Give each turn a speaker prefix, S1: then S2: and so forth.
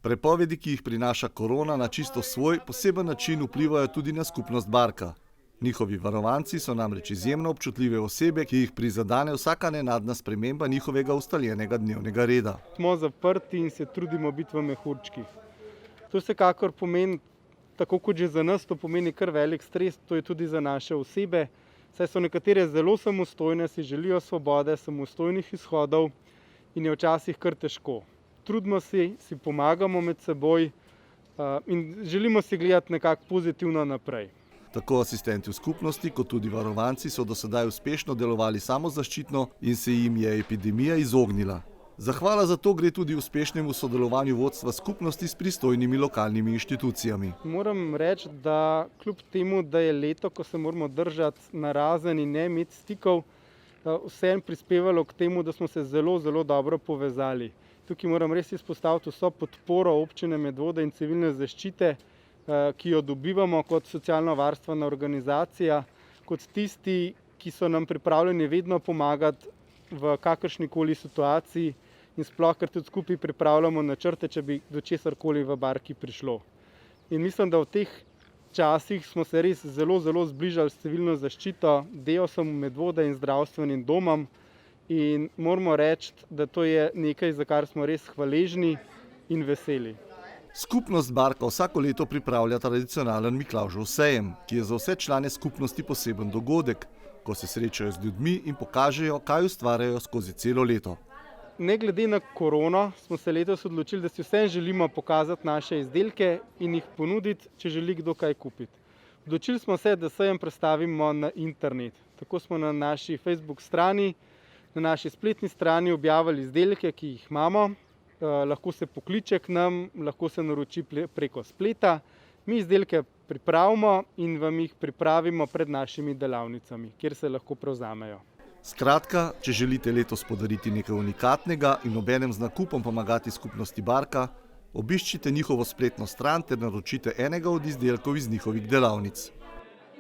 S1: Prepovedi, ki jih prinaša korona, na čisto svoj, poseben način vplivajo tudi na skupnost Barka. Njihovi varovanci so namreč izjemno občutljive osebe, ki jih prizadene vsaka nenadna sprememba njihovega ustaljenega dnevnega reda.
S2: Smo zaprti in se trudimo biti v mehurčkih. To vsekakor pomeni, tako kot že za nas, to pomeni kar velik stres, to je tudi za naše osebe, saj so nekatere zelo samostojne, si želijo svobode, samostojnih izhodov in je včasih kar težko. Trudimo si pomagamo med seboj in želimo si gledati nekako pozitivno naprej.
S1: Tako asistenti v skupnosti, kot tudi varovanci so do sedaj uspešno delovali samozaščitno in se jim je epidemija izognila. Zahvala za to gre tudi uspešnemu sodelovanju vodstva skupnosti s pristojnimi lokalnimi inštitucijami.
S2: Moram reči, da kljub temu, da je leto, ko se moramo držati narazen in ne imeti stikov, vseeno prispevalo k temu, da smo se zelo, zelo dobro povezali. Tukaj moram res izpostaviti vso podporo občine Medvode in civilne zaščite, ki jo dobivamo kot socialno-varstvena organizacija, kot tisti, ki so nam pripravljeni vedno pomagati v kakršnikoli situaciji in sploh, ker tudi skupaj pripravljamo načrte, če bi do česarkoli v Barki prišlo. In mislim, da v teh časih smo se res zelo, zelo zbližali s civilno zaščito, Deosom Medvode in zdravstvenim domom in moramo reči, da to je nekaj, za kar smo res hvaležni in veseli.
S1: Skupnost Barka vsako leto pripravlja tradicionalen Miklavžev sejem, ki je za vse člane skupnosti poseben dogodek, ko se srečajo z ljudmi in pokažejo, kaj ustvarjajo skozi celo leto.
S2: Ne glede na korono smo se letos odločili, da si vseeno želimo pokazati naše izdelke in jih ponuditi, če želi kdo kaj kupiti. Odločili smo se, da sejem prestavimo na internet. Tako smo na naši Facebook strani, na naši spletni strani objavili izdelke, ki jih imamo. Lahko se pokliče k nam, lahko se naroči preko spleta. Mi izdelke pripravimo in vam jih pripravimo pred našimi delavnicami, kjer se lahko prevzamejo.
S1: Skratka, če želite letos podariti nekaj unikatnega in obenem z nakupom pomagati skupnosti Barka, obiščite njihovo spletno stran ter naročite enega od izdelkov iz njihovih delavnic.